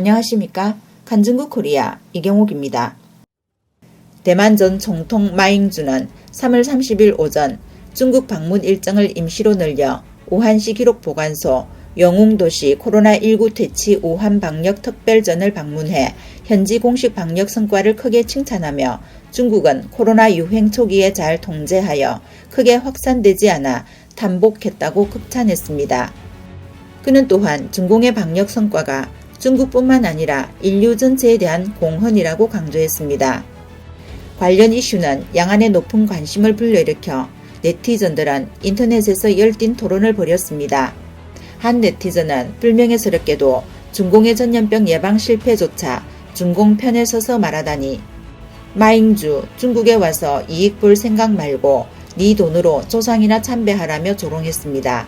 안녕하십니까? 간증국 코리아 이경옥입니다. 대만 전 총통 마잉주는 3월 30일 오전 중국 방문 일정을 임시로 늘려 우한시 기록보관소 영웅도시 코로나19 퇴치 우한 방역 특별전을 방문해 현지 공식 방역 성과를 크게 칭찬하며 중국은 코로나 유행 초기에 잘 통제하여 크게 확산되지 않아 탄복했다고 극찬했습니다. 그는 또한 중공의 방역 성과가 중국뿐만 아니라 인류 전체에 대한 공헌이라고 강조했습니다. 관련 이슈는 양안의 높은 관심을 불러일으켜 네티즌들은 인터넷에서 열띤 토론을 벌였습니다. 한 네티즌은 불명예스럽게도 중공의 전염병 예방 실패조차 중공 편에 서서 말하다니 마잉주 중국에 와서 이익 볼 생각 말고 네 돈으로 조상이나 참배하라며 조롱했습니다.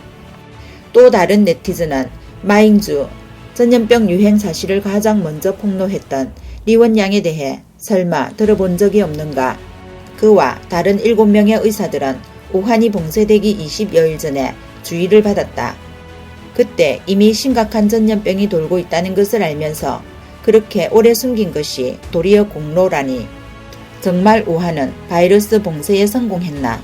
또 다른 네티즌은 마잉주 전염병 유행 사실을 가장 먼저 폭로했던 리원양에 대해 설마 들어본 적이 없는가? 그와 다른 7명의 의사들은 우한이 봉쇄되기 20여일 전에 주의를 받았다. 그때 이미 심각한 전염병이 돌고 있다는 것을 알면서 그렇게 오래 숨긴 것이 도리어 공로라니. 정말 우한은 바이러스 봉쇄에 성공했나?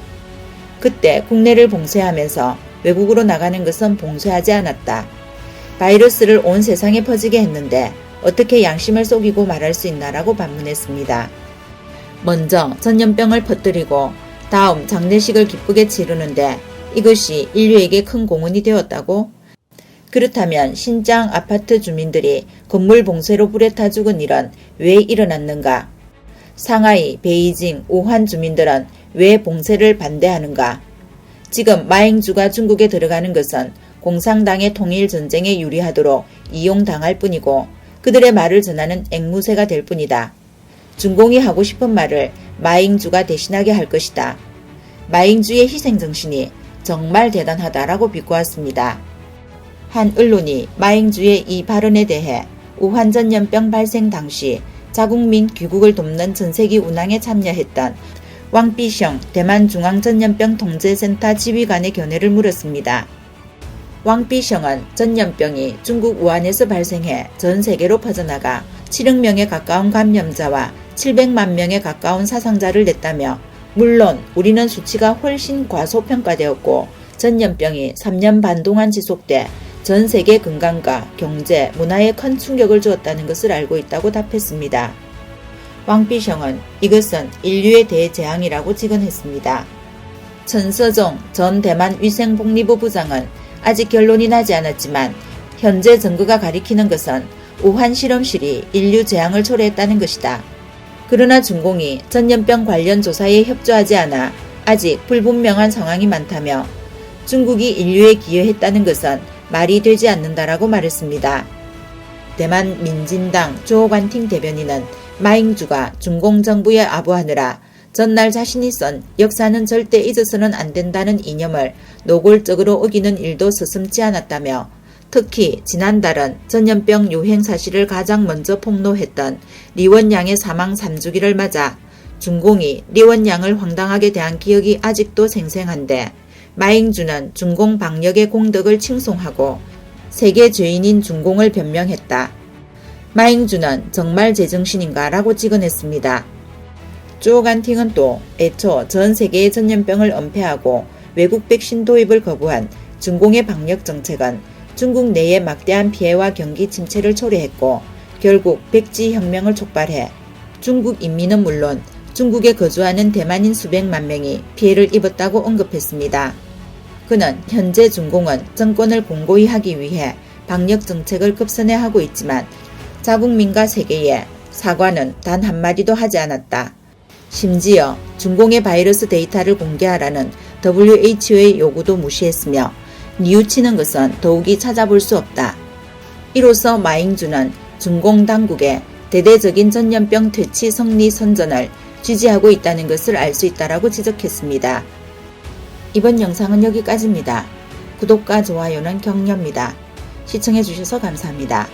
그때 국내를 봉쇄하면서 외국으로 나가는 것은 봉쇄하지 않았다. 바이러스를 온 세상에 퍼지게 했는데 어떻게 양심을 속이고 말할 수 있나라고 반문했습니다. 먼저 전염병을 퍼뜨리고 다음 장례식을 기쁘게 치르는데 이것이 인류에게 큰 공헌이 되었다고? 그렇다면 신장 아파트 주민들이 건물 봉쇄로 불에 타 죽은 일은 왜 일어났는가? 상하이, 베이징, 우한 주민들은 왜 봉쇄를 반대하는가? 지금 마잉주가 중국에 들어가는 것은 공산당의 통일전쟁에 유리하도록 이용당할 뿐이고 그들의 말을 전하는 앵무새가 될 뿐이다. 중공이 하고 싶은 말을 마잉주가 대신하게 할 것이다. 마잉주의 희생정신이 정말 대단하다라고 비꼬았습니다. 한 언론이 마잉주의 이 발언에 대해 우한 전염병 발생 당시 자국민 귀국을 돕는 전세기 운항에 참여했던 왕비숑 대만 중앙전염병 통제센터 지휘관의 견해를 물었습니다. 왕비숑은 전염병이 중국 우한에서 발생해 전 세계로 퍼져나가 7억 명에 가까운 감염자와 700만 명에 가까운 사상자를 냈다며 물론 우리는 수치가 훨씬 과소평가되었고 전염병이 3년 반 동안 지속돼 전 세계 건강과 경제, 문화에 큰 충격을 주었다는 것을 알고 있다고 답했습니다. 왕비숑은 이것은 인류의 대재앙이라고 직언했습니다. 천서종 전 대만 위생복리부 부장은 아직 결론이 나지 않았지만 현재 증거가 가리키는 것은 우한 실험실이 인류 재앙을 초래했다는 것이다. 그러나 중공이 전염병 관련 조사에 협조하지 않아 아직 불분명한 상황이 많다며 중국이 인류에 기여했다는 것은 말이 되지 않는다라고 말했습니다. 대만 민진당 조관팅 대변인은 마잉주가 중공 정부에 아부하느라 전날 자신이 쓴 역사는 절대 잊어서는 안 된다는 이념을 노골적으로 어기는 일도 서슴지 않았다며 특히 지난달은 전염병 유행 사실을 가장 먼저 폭로했던 리원양의 사망 3주기를 맞아 중공이 리원양을 황당하게 대한 기억이 아직도 생생한데 마잉주는 중공 방역의 공덕을 칭송하고 세계 죄인인 중공을 변명했다. 마잉주는 정말 제정신인가 라고 직언했습니다. 조간팅은 또 애초 전 세계의 전염병을 은폐하고 외국 백신 도입을 거부한 중공의 방역 정책은 중국 내에 막대한 피해와 경기 침체를 초래했고 결국 백지 혁명을 촉발해 중국 인민은 물론 중국에 거주하는 대만인 수백만 명이 피해를 입었다고 언급했습니다. 그는 현재 중공은 정권을 공고히 하기 위해 방역 정책을 급선회하고 있지만 자국민과 세계에 사과는 단 한마디도 하지 않았다. 심지어 중공의 바이러스 데이터를 공개하라는 WHO의 요구도 무시했으며 뉘우치는 것은 더욱이 찾아볼 수 없다. 이로써 마잉주는 중공 당국의 대대적인 전염병 퇴치 성리 선전을 지지하고 있다는 것을 알 수 있다라고 지적했습니다. 이번 영상은 여기까지입니다. 구독과 좋아요는 격려입니다. 시청해주셔서 감사합니다.